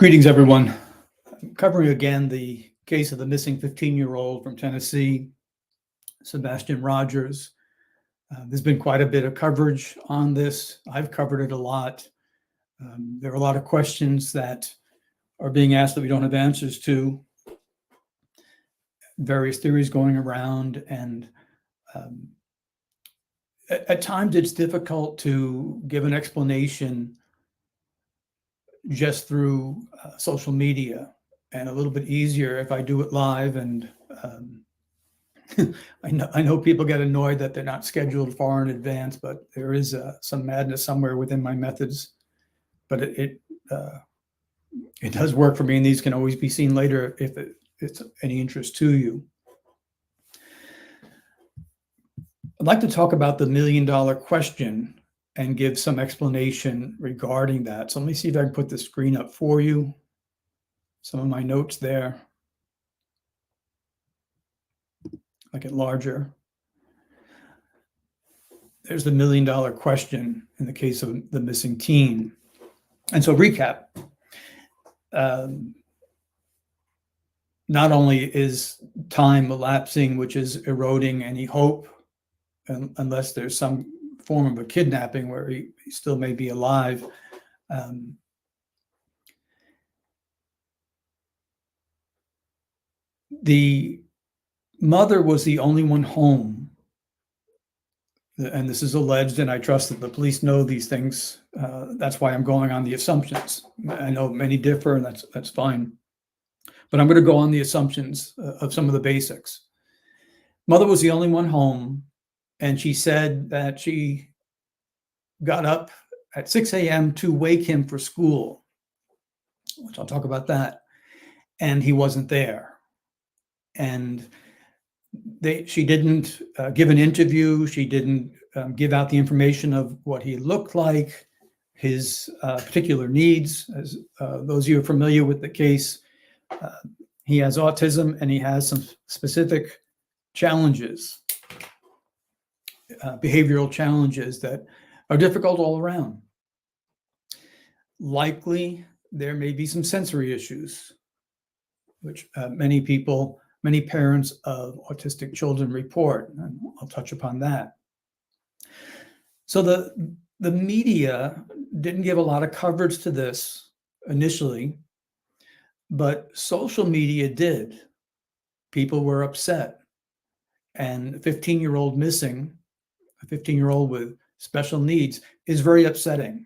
Greetings, everyone. I'm covering again the case of the missing 15-year-old from Tennessee, Sebastian Rogers. There's been quite a bit of coverage on this. I've covered it a lot. There are a lot of questions that are being asked that we don't have answers to, various theories going around, and at times it's difficult to give an explanation just through social media, and a little bit easier if I do it live. And I know people get annoyed that they're not scheduled far in advance, but there is some madness somewhere within my methods. But it does work for me, and these can always be seen later if it's any interest to you. I'd like to talk about the million-dollar question and give some explanation regarding that. So let me see if I can put the screen up for you. Some of my notes there. Make it larger. There's the million-dollar question in the case of the missing teen. And so recap. Not only is time elapsing, which is eroding any hope, unless there's some form of a kidnapping where he still may be alive. The mother was the only one home, and this is alleged, and I trust that the police know these things. That's why I'm going on the assumptions. I know many differ, and that's fine. But I'm going to go on the assumptions of some of the basics. Mother was the only one home, and she said that she got up at 6 a.m. to wake him for school, which I'll talk about that, and he wasn't there. And she didn't give an interview. She didn't give out the information of what he looked like, his particular needs. As those of you who are familiar with the case, he has autism, and he has some specific challenges, behavioral challenges that are difficult all around. Likely, there may be some sensory issues, which many parents of autistic children report, and I'll touch upon that. So the media didn't give a lot of coverage to this initially, but social media did. People were upset, and a 15-year-old missing, a 15-year-old with special needs, is very upsetting.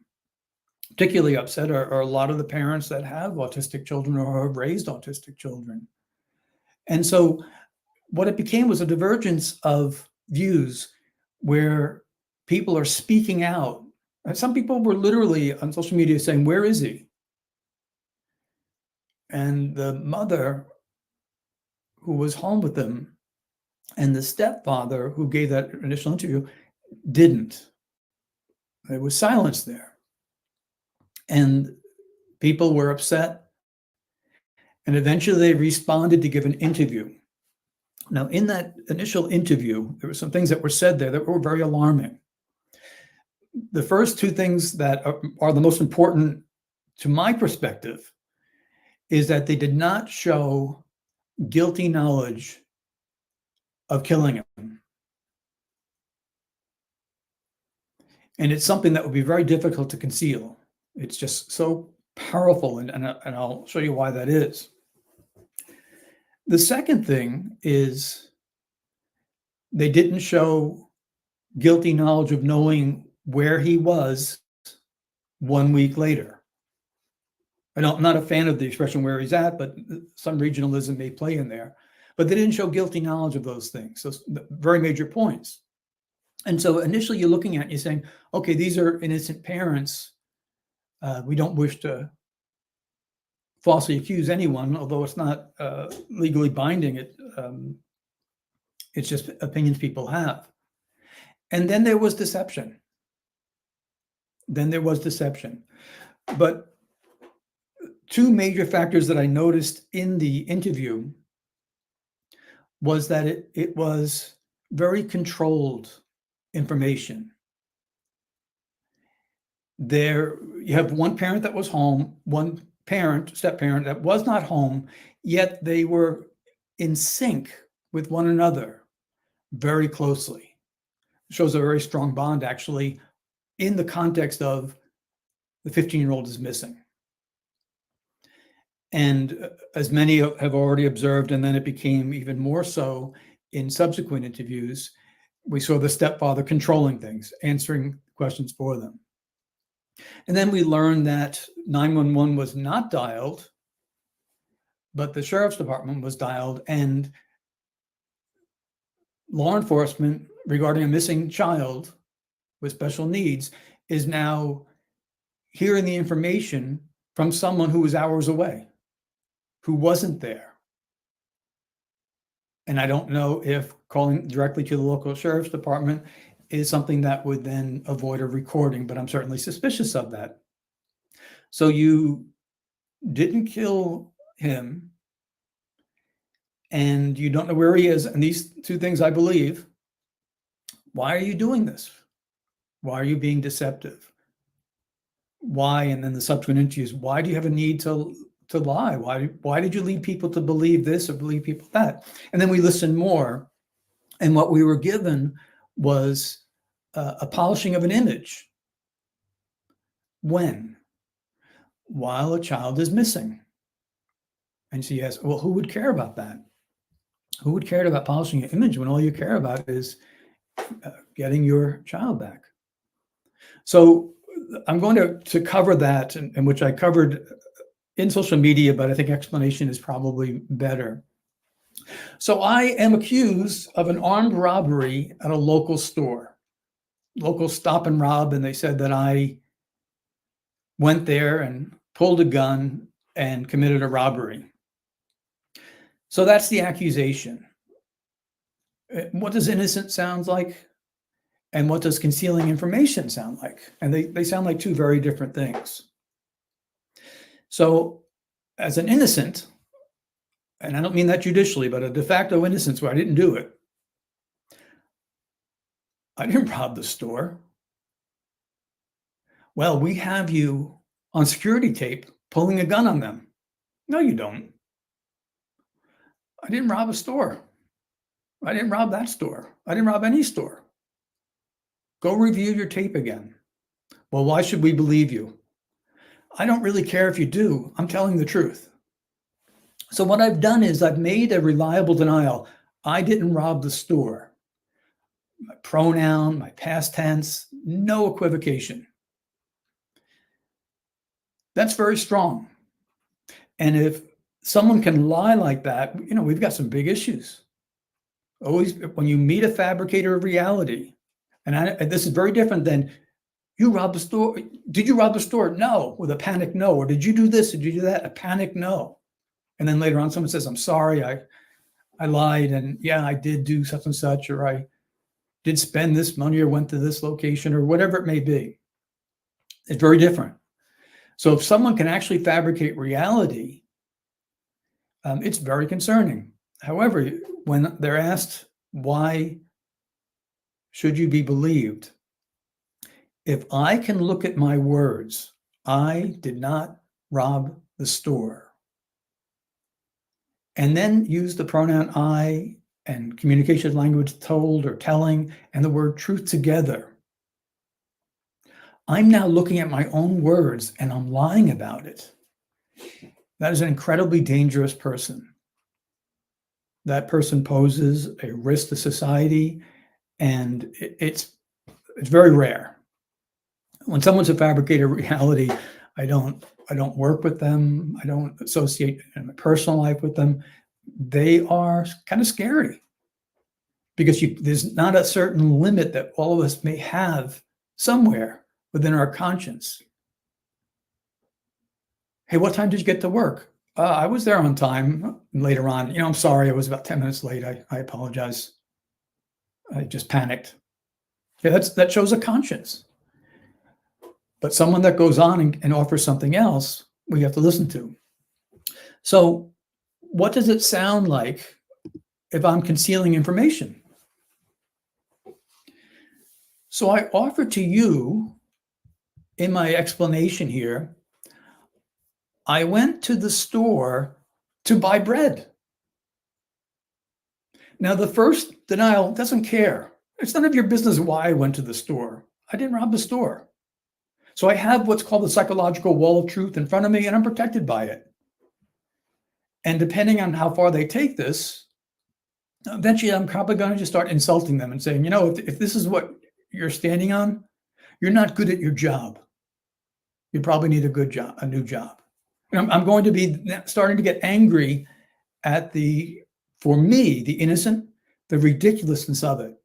Particularly upset are a lot of the parents that have autistic children or have raised autistic children. And so what it became was a divergence of views where people are speaking out. And some people were literally on social media saying, "Where is he?" And the mother who was home with them and the stepfather who gave that initial interview didn't. There was silence there. And people were upset. And eventually they responded to give an interview. Now, in that initial interview, there were some things that were said there that were very alarming. The first two things that are the most important to my perspective is that they did not show guilty knowledge of killing him. And it's something that would be very difficult to conceal. It's just so powerful, and I'll show you why that is. The second thing is they didn't show guilty knowledge of knowing where he was 1 week later. I'm not a fan of the expression "where he's at," but some regionalism may play in there. But they didn't show guilty knowledge of those things. So very major points. And so initially you're looking at it, you're saying, okay, these are innocent parents. We don't wish to falsely accuse anyone, although it's not legally binding. It's just opinions people have. And then there was deception. But two major factors that I noticed in the interview was that it was very controlled information. There, you have one parent that was home, one step parent that was not home, yet they were in sync with one another very closely. It shows a very strong bond, actually, in the context of the 15-year-old is missing. And as many have already observed, and then it became even more so in subsequent interviews, we saw the stepfather controlling things, answering questions for them. And then we learned that 911 was not dialed, but the sheriff's department was dialed, and law enforcement regarding a missing child with special needs is now hearing the information from someone who was hours away, who wasn't there. And I don't know if calling directly to the local sheriff's department is something that would then avoid a recording, but I'm certainly suspicious of that. So you didn't kill him, and you don't know where he is. And these two things, I believe, why are you doing this? Why are you being deceptive? Why? And then the subsequent interviews, why do you have a need to lie? Why did you lead people to believe this or believe people that? And then we listened more, and what we were given was a polishing of an image. When? While a child is missing. And she asked, well, who would care about that? Who would care about polishing an image when all you care about is getting your child back? So I'm going to cover that, in which I covered in social media, but I think explanation is probably better. So I am accused of an armed robbery at a local store, local stop and rob, and they said that I went there and pulled a gun and committed a robbery. So that's the accusation. What does innocent sound like? And what does concealing information sound like? And they sound like two very different things. So as an innocent, and I don't mean that judicially, but a de facto innocence where I didn't do it, I didn't rob the store. Well, we have you on security tape pulling a gun on them. No, you don't. I didn't rob a store. I didn't rob that store. I didn't rob any store. Go review your tape again. Well, why should we believe you? I don't really care if you do. I'm telling the truth. So what I've done is I've made a reliable denial. I didn't rob the store. My pronoun, my past tense, no equivocation. That's very strong. And if someone can lie like that, we've got some big issues. Always, when you meet a fabricator of reality, and this is very different than, you robbed the store. Did you rob the store? No, with a panic no. Or did you do this? Did you do that? A panic no. And then later on, someone says, I'm sorry, I lied, and yeah, I did do such and such, or I did spend this money or went to this location, or whatever it may be. It's very different. So if someone can actually fabricate reality, it's very concerning. However, when they're asked, why should you be believed? If I can look at my words, I did not rob the store, and then use the pronoun I and communication language told or telling and the word truth together, I'm now looking at my own words and I'm lying about it. That is an incredibly dangerous person. That person poses a risk to society, and it's very rare. When someone's a fabricator of reality, I don't work with them. I don't associate in my personal life with them. They are kind of scary because there's not a certain limit that all of us may have somewhere within our conscience. Hey, what time did you get to work? I was there on time. Later on, I'm sorry, I was about 10 minutes late. I apologize. I just panicked. Yeah, that shows a conscience. But someone that goes on and offers something else, we have to listen to. So what does it sound like if I'm concealing information? So I offer to you, in my explanation here, I went to the store to buy bread. Now, the first denial doesn't care. It's none of your business why I went to the store. I didn't rob the store. So I have what's called the psychological wall of truth in front of me, and I'm protected by it. And depending on how far they take this, eventually I'm probably going to just start insulting them and saying, if this is what you're standing on, you're not good at your job. You probably need a new job. And I'm going to be starting to get angry at for me, the innocent, the ridiculousness of it.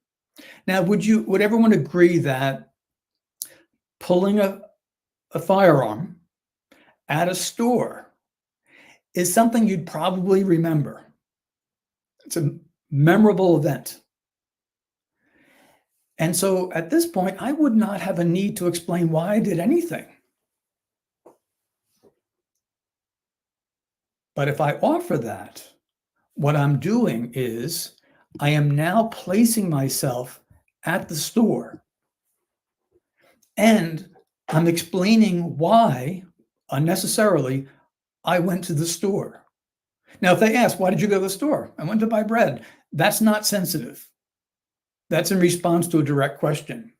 Now, would everyone agree that pulling a firearm at a store is something you'd probably remember? It's a memorable event. And so at this point, I would not have a need to explain why I did anything. But if I offer that, what I'm doing is I am now placing myself at the store, and I'm explaining why, unnecessarily, I went to the store. Now, if they ask, why did you go to the store? I went to buy bread. That's not sensitive. That's in response to a direct question.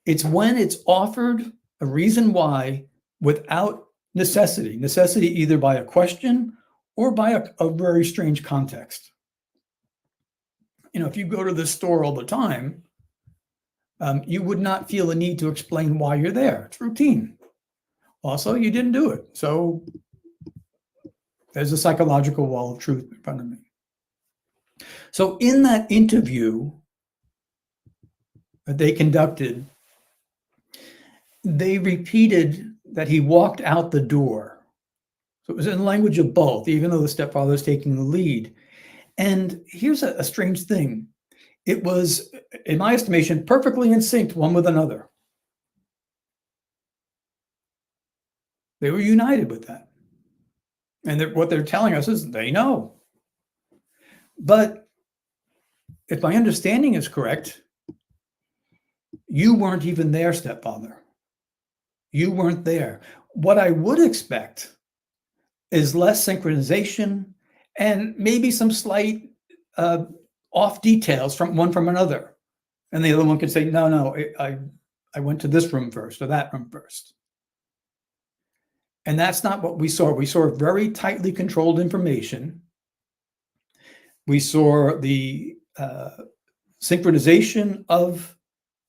It's when it's offered a reason why without necessity either by a question or by a very strange context. If you go to the store all the time, you would not feel a need to explain why you're there. It's routine. Also, you didn't do it. So there's a psychological wall of truth in front of me. So in that interview that they conducted, they repeated that he walked out the door. So it was in the language of both, even though the stepfather is taking the lead. And here's a strange thing. It was, in my estimation, perfectly in sync one with another. They were united with that. And what they're telling us is they know. But if my understanding is correct, you weren't even there, stepfather. You weren't there. What I would expect is less synchronization and maybe some slight off details from another. And the other one could say, no, I went to this room first or that room first. And that's not what we saw. We saw very tightly controlled information. We saw the synchronization of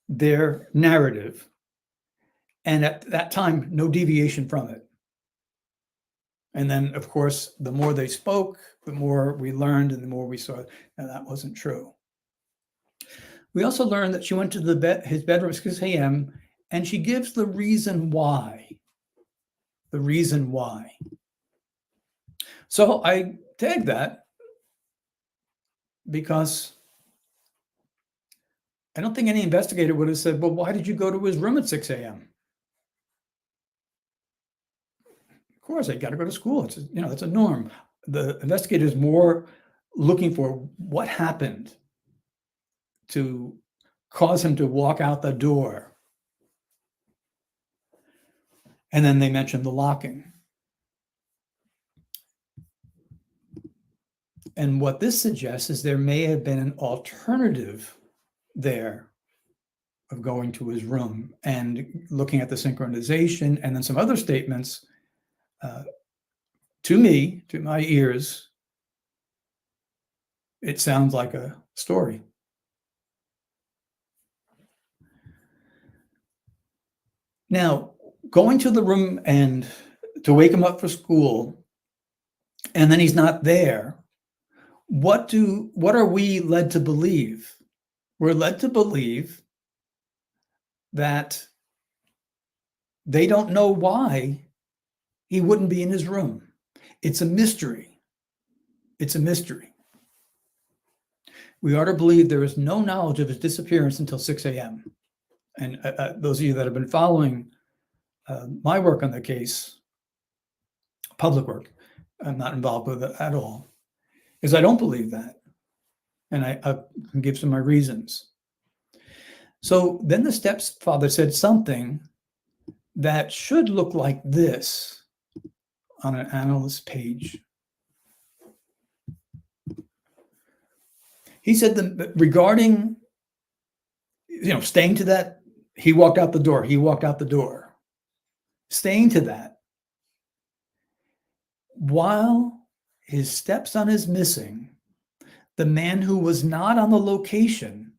their narrative. And at that time, no deviation from it. And then, of course, the more they spoke, the more we learned and the more we saw that wasn't true. We also learned that she went to his bedroom at 6 a.m. and she gives the reason why. The reason why. So I tagged that because I don't think any investigator would have said, well, why did you go to his room at 6 a.m.? Of course, I got to go to school. It's it's a norm. The investigator is more looking for what happened to cause him to walk out the door. And then they mentioned the locking. And what this suggests is there may have been an alternative there of going to his room, and looking at the synchronization and then some other statements, to me, to my ears, it sounds like a story. Now, going to the room and to wake him up for school, and then he's not there, what are we led to believe? We're led to believe that they don't know why he wouldn't be in his room. It's a mystery. It's a mystery. We are to believe there is no knowledge of his disappearance until 6 a.m. And those of you that have been following my work on the case, public work, I'm not involved with it at all, is I don't believe that. And I can give some of my reasons. So then the stepfather said something that should look like this. on an analyst page. He said that regarding, staying to that, he walked out the door. Staying to that. While his stepson is missing, the man who was not on the location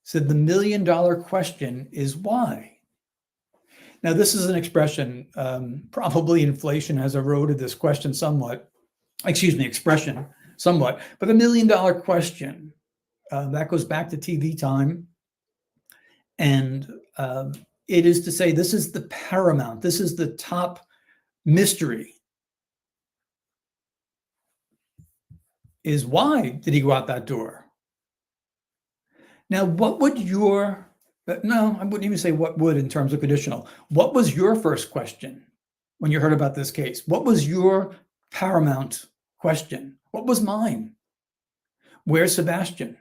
said the $1 million question is why. Now, this is an expression, probably inflation has eroded this question somewhat, expression somewhat, but the $1 million question, that goes back to TV time. And it is to say, this is the paramount, this is the top mystery, is why did he go out that door? Now, what would your, no, I wouldn't even say what would in terms of conditional. What was your first question when you heard about this case? What was your paramount question? What was mine? Where's Sebastian?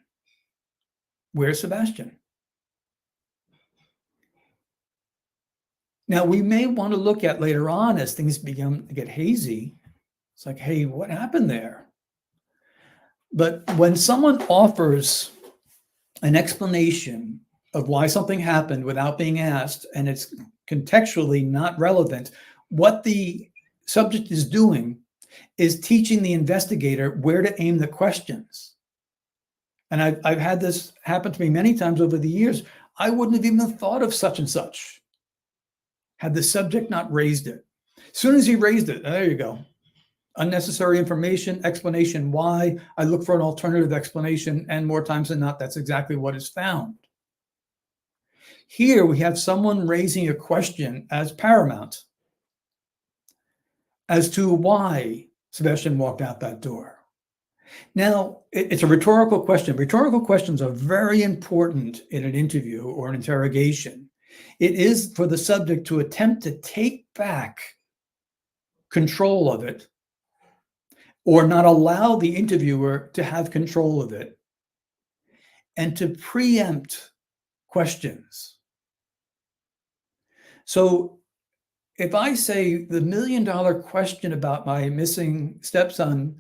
Where's Sebastian? Now, we may want to look at later on as things begin to get hazy. It's like, hey, what happened there? But when someone offers an explanation of why something happened without being asked, and it's contextually not relevant, what the subject is doing is teaching the investigator where to aim the questions. And I've had this happen to me many times over the years. I wouldn't have even thought of such and such had the subject not raised it. As soon as he raised it, there you go. Unnecessary information, explanation why. I look for an alternative explanation, and more times than not, that's exactly what is found. Here we have someone raising a question as paramount as to why Sebastian walked out that door. Now, it's a rhetorical question. Rhetorical questions are very important in an interview or an interrogation. It is for the subject to attempt to take back control of it, or not allow the interviewer to have control of it, and to preempt questions. So if I say the $1 million question about my missing stepson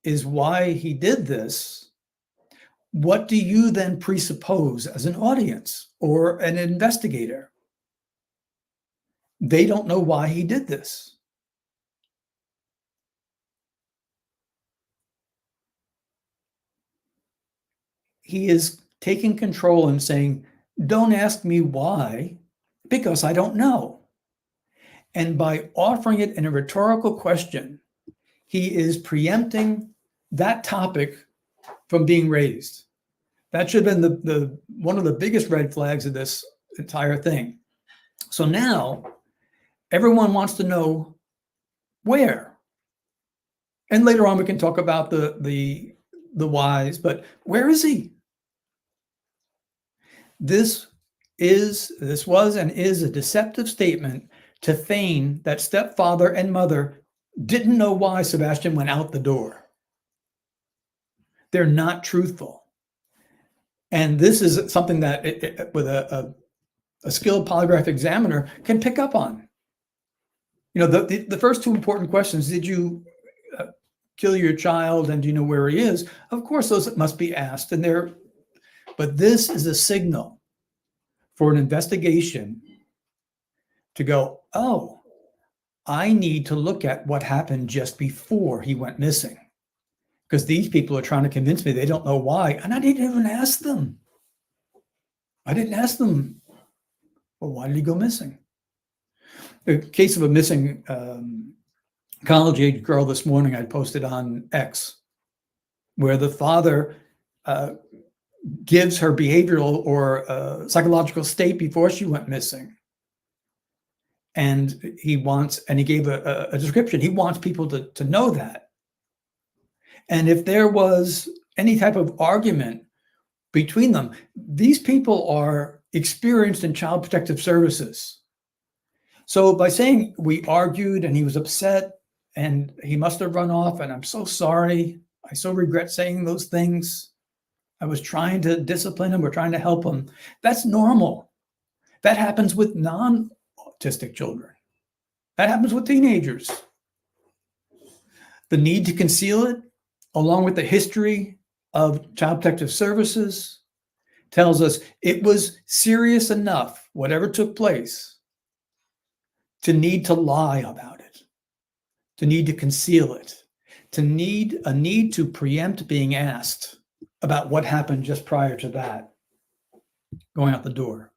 is why he did this, what do you then presuppose as an audience or an investigator? They don't know why he did this. He is taking control and saying, don't ask me why, because I don't know. And by offering it in a rhetorical question, he is preempting that topic from being raised. That should have been the one of the biggest red flags of this entire thing. So now everyone wants to know where. And later on we can talk about the whys, but where is he? This was and is a deceptive statement to feign that stepfather and mother didn't know why Sebastian went out the door. They're not truthful. And this is something that with a skilled polygraph examiner can pick up on. The first two important questions, did you kill your child and do you know where he is? Of course, those must be asked. But this is a signal for an investigation to go, oh, I need to look at what happened just before he went missing. Because these people are trying to convince me they don't know why. And I didn't even ask them. Well, why did he go missing? The case of a missing college-age girl this morning I posted on X, where the father gives her behavioral or psychological state before she went missing. And he gave a description. He wants people to know that. And if there was any type of argument between them, these people are experienced in child protective services. So by saying we argued and he was upset and he must have run off and I'm so sorry, I so regret saying those things, I was trying to discipline him, we're trying to help him, that's normal. That happens with non-autistic children. That happens with teenagers. The need to conceal it, along with the history of Child Protective Services, tells us it was serious enough, whatever took place, to need to lie about it, to need to conceal it, to need to preempt being asked about what happened just prior to that, going out the door.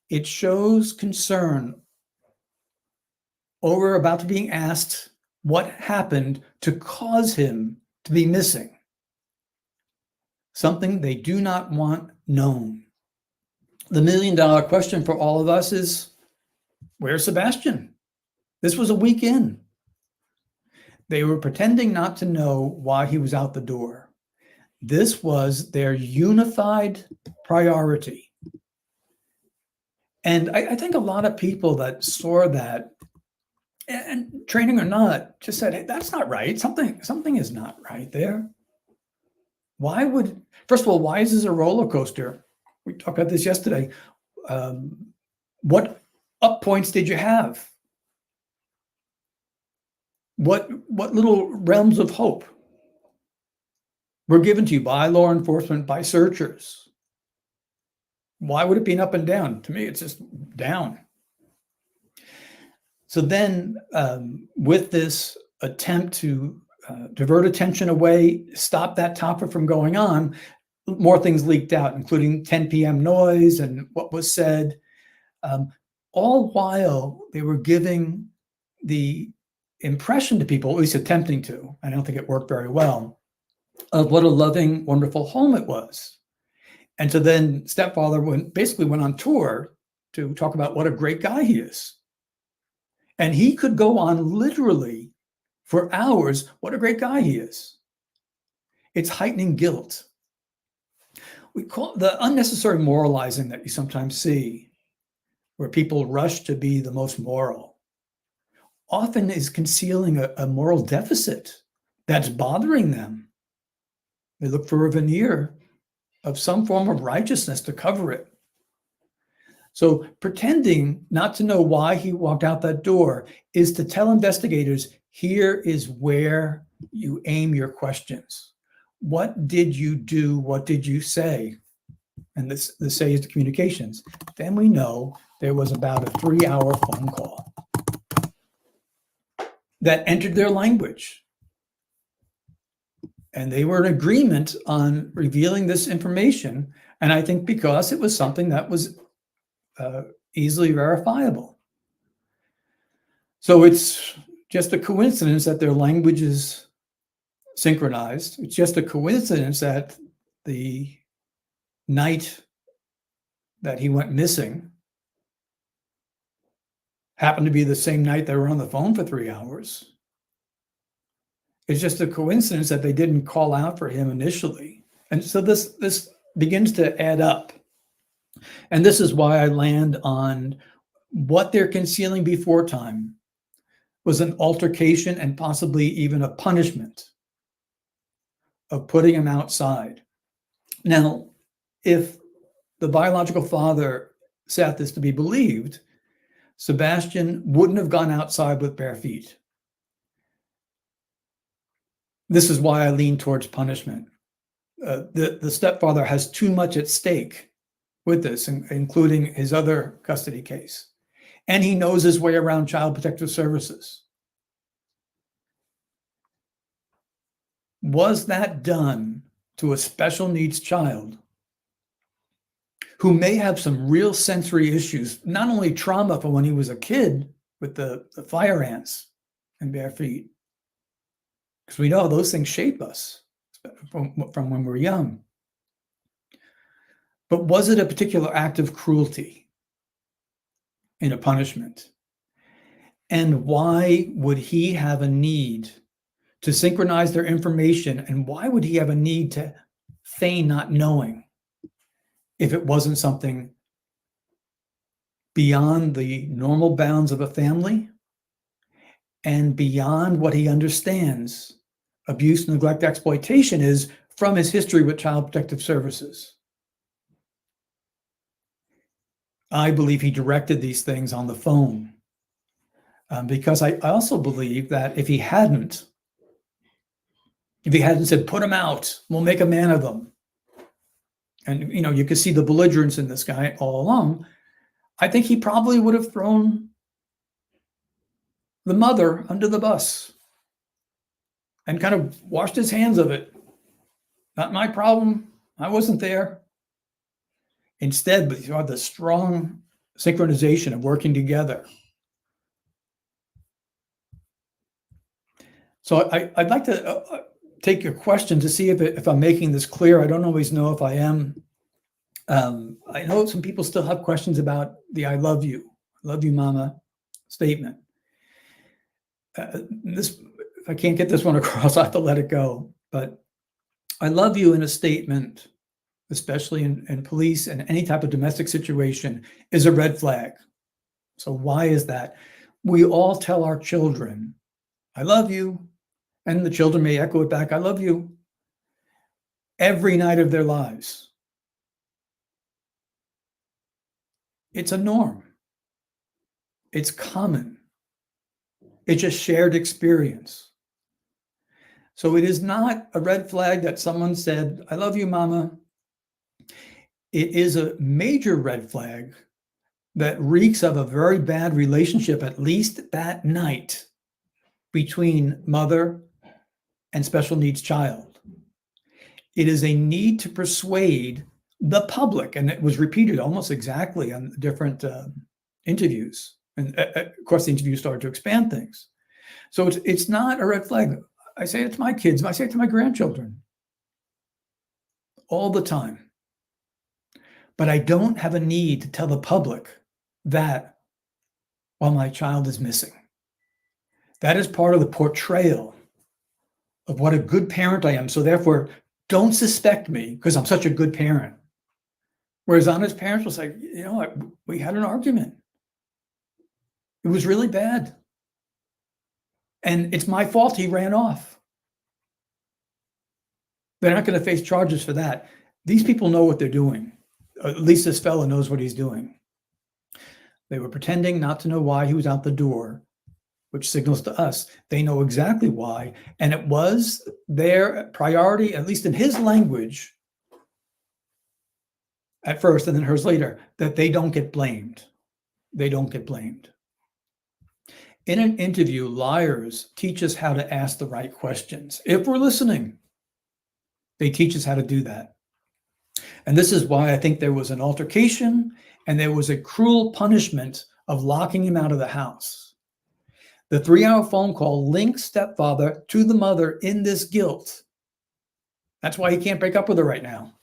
It shows concern over about to being asked what happened to cause him to be missing. Something they do not want known. The $1 million question for all of us is, where's Sebastian? This was a week in. They were pretending not to know why he was out the door. This was their unified priority. And I think a lot of people that saw that, and training or not, just said, hey, that's not right. Something is not right there. First of all, why is this a roller coaster? We talked about this yesterday. What up points did you have? What little realms of hope were given to you by law enforcement, by searchers? Why would it be an up and down? To me, it's just down. So then, with this attempt to divert attention away, stop that topic from going on, more things leaked out, including 10 p.m. noise and what was said, all while they were giving the impression to people, at least attempting to, I don't think it worked very well, of what a loving, wonderful home it was. And so then stepfather basically went on tour to talk about what a great guy he is. And he could go on literally for hours, what a great guy he is. It's heightening guilt. We call the unnecessary moralizing that you sometimes see, where people rush to be the most moral, often is concealing a moral deficit that's bothering them. They look for a veneer of some form of righteousness to cover it. So pretending not to know why he walked out that door is to tell investigators, here is where you aim your questions. What did you do? What did you say? And this say is the communications. Then we know there was about a 3-hour phone call that entered their language. And they were in agreement on revealing this information. And I think because it was something that was easily verifiable. So it's just a coincidence that their language is synchronized. It's just a coincidence that the night that he went missing happened to be the same night they were on the phone for 3 hours. It's just a coincidence that they didn't call out for him initially. And so this begins to add up. And this is why I land on what they're concealing before time was an altercation and possibly even a punishment of putting him outside. Now, if the biological father sat this to be believed, Sebastian wouldn't have gone outside with bare feet. This is why I lean towards punishment. The stepfather has too much at stake with this, including his other custody case. And he knows his way around Child Protective Services. Was that done to a special needs child who may have some real sensory issues, not only trauma from when he was a kid with the fire ants and bare feet, because we know those things shape us from when we're young. But was it a particular act of cruelty in a punishment? And why would he have a need to synchronize their information? And why would he have a need to feign not knowing if it wasn't something beyond the normal bounds of a family and beyond what he understands abuse, neglect, exploitation is from his history with Child Protective Services? I believe he directed these things on the phone. Because I also believe that if he hadn't said, put him out, we'll make a man of them. And, you could see the belligerence in this guy all along. I think he probably would have thrown the mother under the bus and kind of washed his hands of it. Not my problem. I wasn't there. Instead, but you have the strong synchronization of working together. So I'd like to take your question to see if I'm making this clear. I don't always know if I am. I know some people still have questions about the I love you, mama statement. If I can't get this one across, I have to let it go. But I love you in a statement, especially in police and any type of domestic situation, is a red flag. So why is that? We all tell our children, I love you. And the children may echo it back, I love you, every night of their lives. It's a norm. It's common. It's a shared experience. So it is not a red flag that someone said, I love you, mama. It is a major red flag that reeks of a very bad relationship, at least that night, between mother and special needs child. It is a need to persuade the public, and it was repeated almost exactly on different interviews. And of course, the interview started to expand things. So it's not a red flag. I say it to my kids. I say it to my grandchildren all the time. But I don't have a need to tell the public that while my child is missing. That is part of the portrayal of what a good parent I am. So therefore, don't suspect me because I'm such a good parent. Whereas honest parents will say, we had an argument. It was really bad. And it's my fault he ran off. They're not going to face charges for that. These people know what they're doing. At least this fella knows what he's doing. They were pretending not to know why he was out the door, which signals to us they know exactly why. And it was their priority, at least in his language, at first and then hers later, that they don't get blamed. They don't get blamed. In an interview, liars teach us how to ask the right questions. If we're listening, they teach us how to do that. And this is why I think there was an altercation and there was a cruel punishment of locking him out of the house. The 3-hour phone call links stepfather to the mother in this guilt. That's why he can't break up with her right now.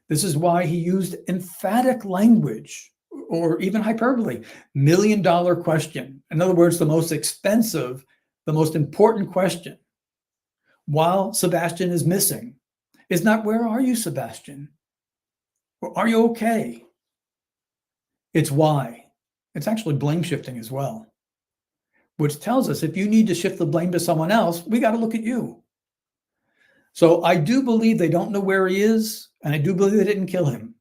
This is why he used emphatic language or even hyperbole. $1 million question. In other words, the most expensive, the most important question while Sebastian is missing is not, where are you, Sebastian? Or are you okay? It's why. It's actually blame shifting as well, which tells us if you need to shift the blame to someone else, we got to look at you. So I do believe they don't know where he is, and I do believe they didn't kill him.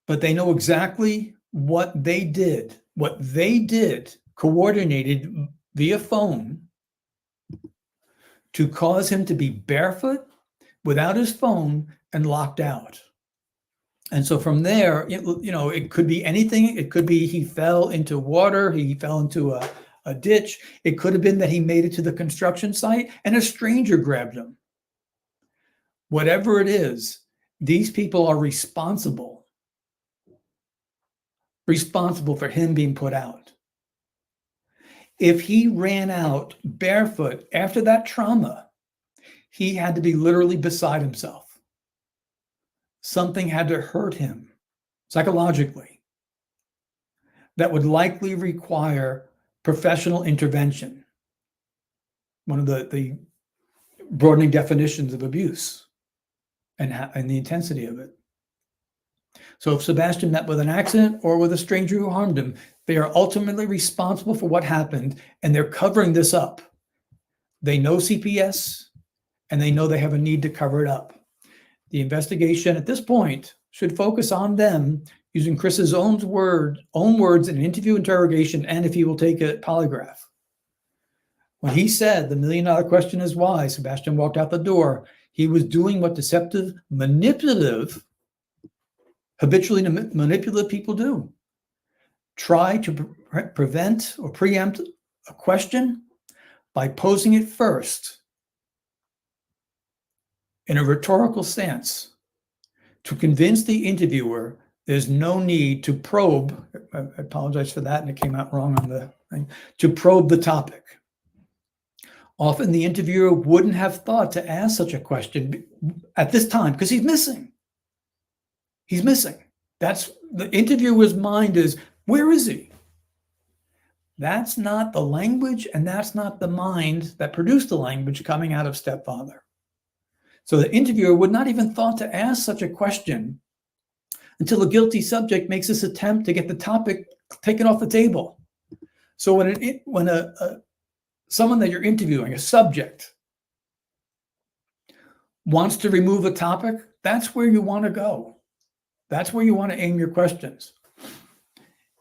But they know exactly what they did. What they did, coordinated via phone, to cause him to be barefoot, without his phone, and locked out. And so from there, it could be anything. It could be he fell into water, he fell into a ditch. It could have been that he made it to the construction site and a stranger grabbed him. Whatever it is, these people are responsible for him being put out. If he ran out barefoot after that trauma, he had to be literally beside himself. Something had to hurt him psychologically that would likely require professional intervention. One of the broadening definitions of abuse and the intensity of it. So if Sebastian met with an accident or with a stranger who harmed him, they are ultimately responsible for what happened, and they're covering this up. They know CPS, and they know they have a need to cover it up. The investigation at this point should focus on them using Chris's own words in an interview interrogation, and if he will take a polygraph. When he said the million-dollar question is why, Sebastian walked out the door, he was doing what deceptive, habitually manipulative people do. Try to prevent or preempt a question by posing it first in a rhetorical stance to convince the interviewer there's no need to probe. I apologize for that, and it came out wrong on the thing. To probe the topic. Often the interviewer wouldn't have thought to ask such a question at this time because he's missing. He's missing. That's the interviewer's mind is, where is he? That's not the language, and that's not the mind that produced the language coming out of stepfather. So the interviewer would not even thought to ask such a question until the guilty subject makes this attempt to get the topic taken off the table. So when someone that you're interviewing, a subject, wants to remove a topic, that's where you want to go. That's where you want to aim your questions.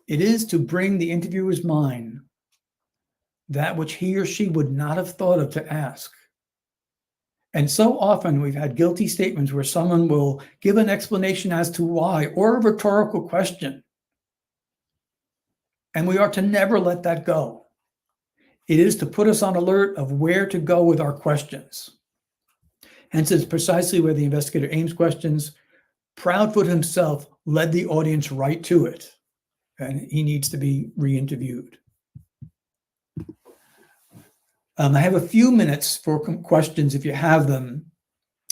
It is to bring the interviewer's mind that which he or she would not have thought of to ask. And so often we've had guilty statements where someone will give an explanation as to why, or a rhetorical question. And we are to never let that go. It is to put us on alert of where to go with our questions. Hence, it's precisely where the investigator aims questions. Proudfoot himself led the audience right to it, and he needs to be re-interviewed. I have a few minutes for questions if you have them.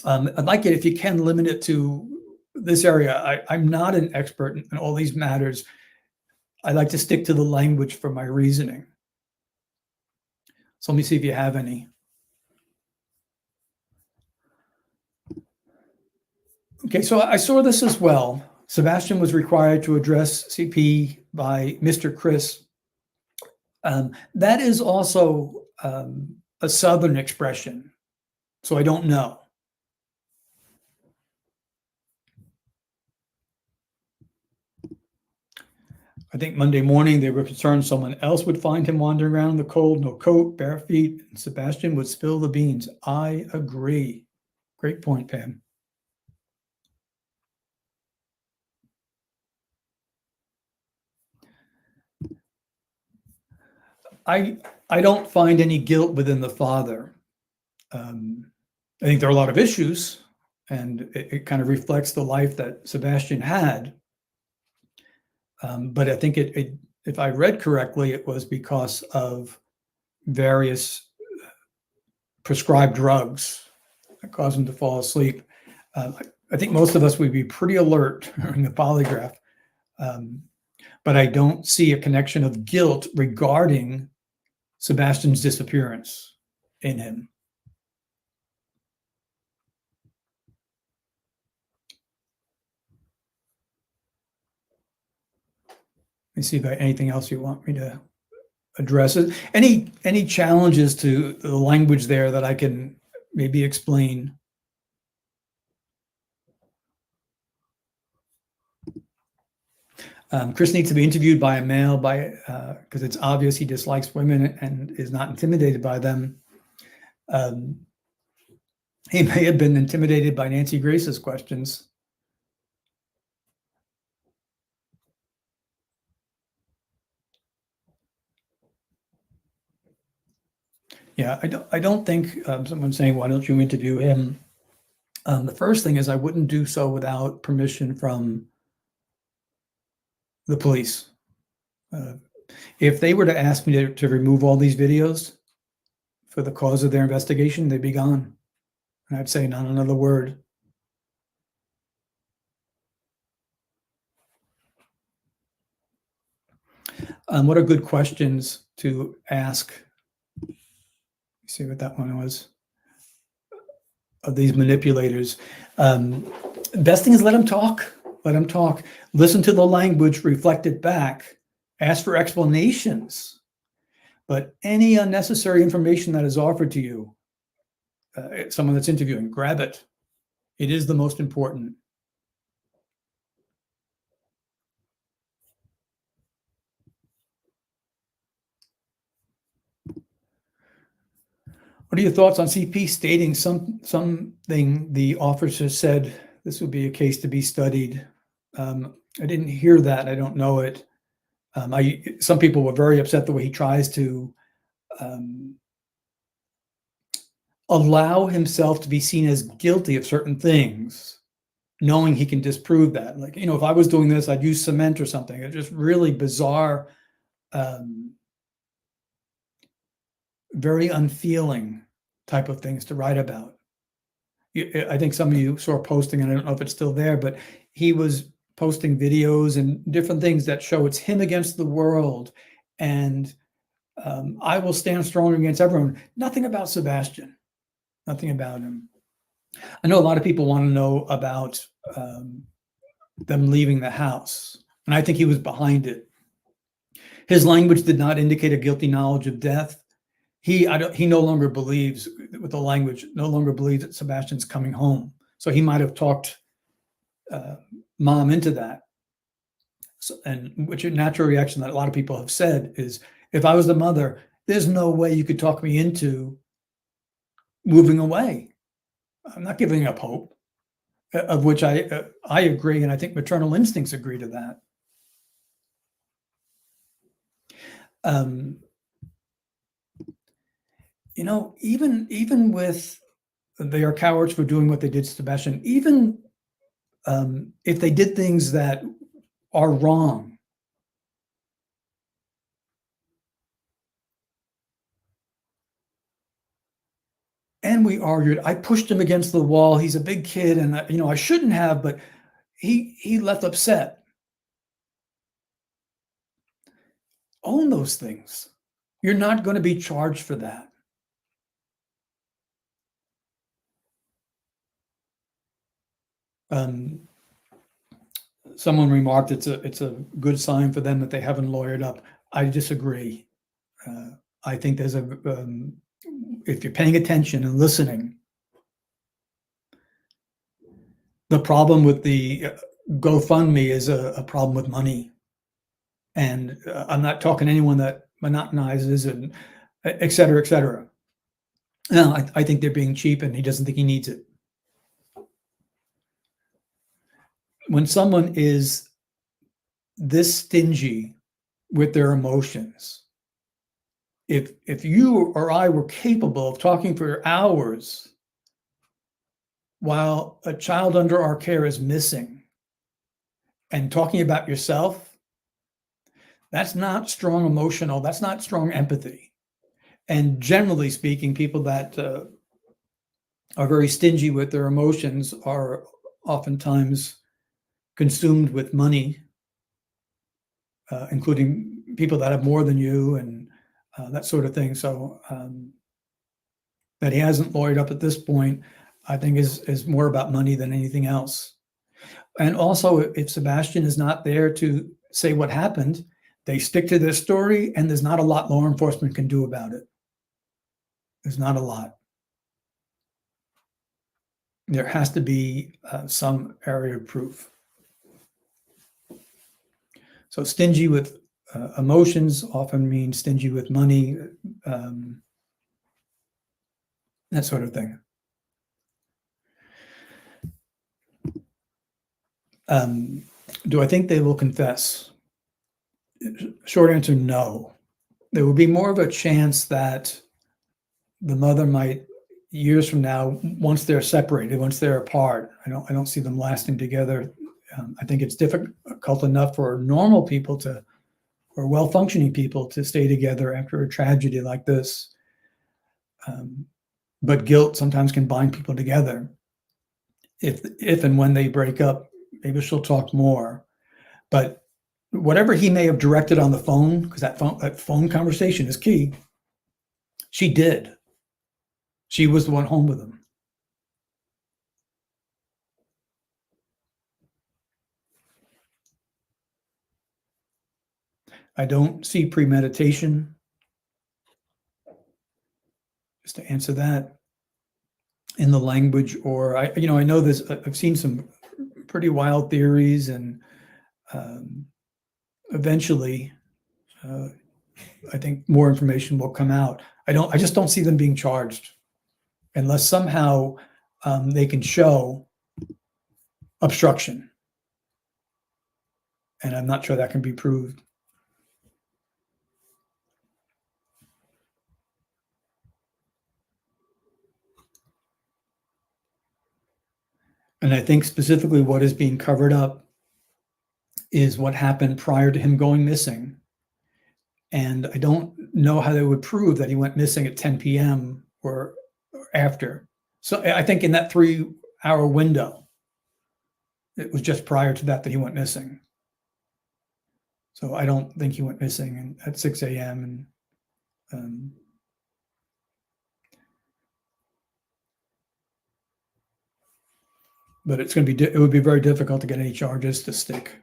I'd like it, if you can, limit it to this area. I'm not an expert in all these matters. I like to stick to the language for my reasoning. So let me see if you have any. Okay, so I saw this as well. Sebastian was required to address CP by Mr. Chris. That is also a Southern expression, so I don't know. I think Monday morning they were concerned someone else would find him wandering around in the cold, no coat, bare feet, and Sebastian would spill the beans. I agree. Great point, Pam. I don't find any guilt within the father. I think there are a lot of issues, and it kind of reflects the life that Sebastian had. But I think if I read correctly, it was because of various prescribed drugs that caused him to fall asleep. I think most of us would be pretty alert during the polygraph, but I don't see a connection of guilt regarding Sebastian's disappearance in him. Let me see if I anything else you want me to address. Any challenges to the language there that I can maybe explain? Chris needs to be interviewed by a male because it's obvious he dislikes women and is not intimidated by them. He may have been intimidated by Nancy Grace's questions. Yeah, I don't think someone saying, why don't you interview him? The first thing is I wouldn't do so without permission from the police. If they were to ask me to remove all these videos for the cause of their investigation, they'd be gone. And I'd say not another word. What are good questions to ask? Let's see what that one was. Of these manipulators. Best thing is let them talk. Let them talk. Listen to the language, reflect it back. Ask for explanations. But any unnecessary information that is offered to you, someone that's interviewing, grab it. It is the most important. What are your thoughts on CP stating something the officer said this would be a case to be studied? I didn't hear that. I don't know it. Some people were very upset the way he tries to allow himself to be seen as guilty of certain things, knowing he can disprove that. Like, if I was doing this, I'd use cement or something. It's just really bizarre, very unfeeling type of things to write about. I think some of you saw posting, and I don't know if it's still there, but he was posting videos and different things that show it's him against the world. And I will stand strong against everyone. Nothing about Sebastian, nothing about him. I know a lot of people want to know about them leaving the house, and I think he was behind it. His language did not indicate a guilty knowledge of death. He no longer believes, with the language, no longer believes that Sebastian's coming home. So he might have talked mom into that. So, and which a natural reaction that a lot of people have said is, if I was the mother, there's no way you could talk me into moving away. I'm not giving up hope, of which I agree, and I think maternal instincts agree to that. Even with they are cowards for doing what they did to Sebastian, even if they did things that are wrong, and we argued, I pushed him against the wall. He's a big kid, and I shouldn't have, but he left upset. Own those things. You're not going to be charged for that. Someone remarked it's a good sign for them that they haven't lawyered up. I disagree. I think there's if you're paying attention and listening, the problem with the GoFundMe is a problem with money. And I'm not talking to anyone that monotonizes and et cetera, et cetera. No, I think they're being cheap, and he doesn't think he needs it. When someone is this stingy with their emotions, if you or I were capable of talking for hours while a child under our care is missing and talking about yourself, that's not strong emotional, that's not strong empathy. And generally speaking, people that are very stingy with their emotions are oftentimes consumed with money, including people that have more than you and that sort of thing. So that he hasn't lawyered up at this point, I think is more about money than anything else. And also, if Sebastian is not there to say what happened, they stick to their story, and there's not a lot law enforcement can do about it. There's not a lot. There has to be some area of proof. So stingy with emotions often means stingy with money, that sort of thing. Do I think they will confess? Short answer, no. There will be more of a chance that the mother might, years from now, once they're separated, once they're apart, I don't see them lasting together. I think it's difficult enough for normal people or well-functioning people to stay together after a tragedy like this. But guilt sometimes can bind people together. If and when they break up, maybe she'll talk more. But whatever he may have directed on the phone, because that phone conversation is key, she did. She was the one home with him. I don't see premeditation. Just to answer that, in the language, or I know this. I've seen some pretty wild theories, and eventually, I think more information will come out. I just don't see them being charged. unless somehow they can show obstruction. And I'm not sure that can be proved. And I think specifically what is being covered up is what happened prior to him going missing. And I don't know how they would prove that he went missing at 10 p.m. or after. So I think in that 3-hour window, it was just prior to that he went missing. So I don't think he went missing at 6 a.m. But it's going to be, it would be very difficult to get any charges to stick.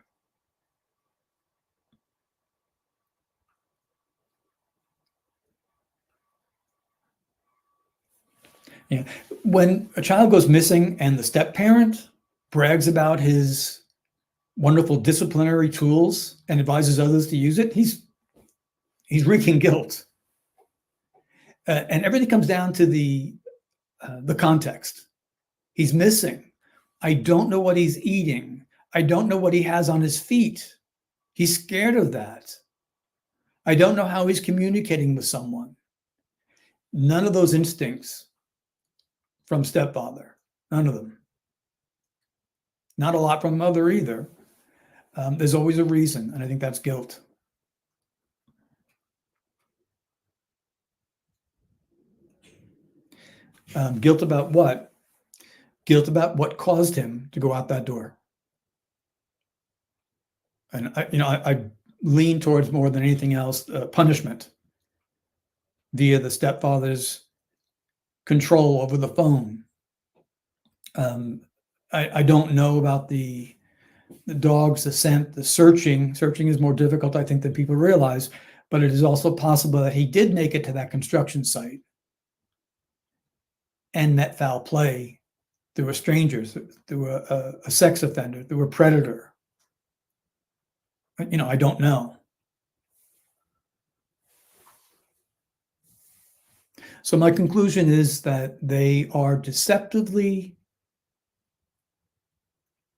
Yeah. When a child goes missing and the step parent brags about his wonderful disciplinary tools and advises others to use it, he's reaping guilt. And everything comes down to the context. He's missing. I don't know what he's eating. I don't know what he has on his feet. He's scared of that. I don't know how he's communicating with someone. None of those instincts from stepfather. None of them. Not a lot from mother either. There's always a reason, and I think that's guilt. Guilt about what? Guilt about what caused him to go out that door. And I lean towards, more than anything else, punishment via the stepfather's control over the phone. I don't know about the dogs, the scent, the searching. Searching is more difficult, I think, than people realize, but it is also possible that he did make it to that construction site and met foul play through a stranger, through a sex offender, through a predator. I don't know. So my conclusion is that they are deceptively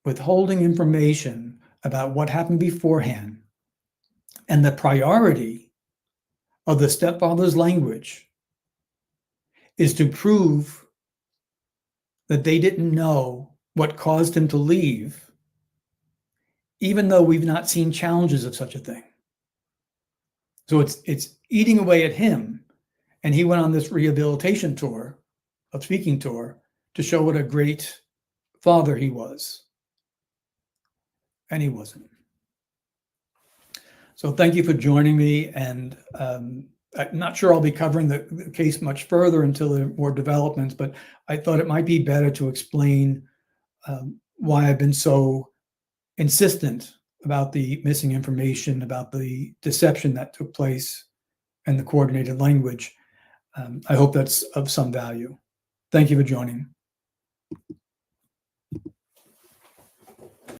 withholding information about what happened beforehand, and the priority of the stepfather's language is to prove that they didn't know what caused him to leave, even though we've not seen challenges of such a thing. So it's eating away at him. And he went on this rehabilitation tour, a speaking tour, to show what a great father he was. And he wasn't. So thank you for joining me. And I'm not sure I'll be covering the case much further until there are more developments, but I thought it might be better to explain why I've been so insistent about the missing information, about the deception that took place, and the coordinated language. I hope that's of some value. Thank you for joining.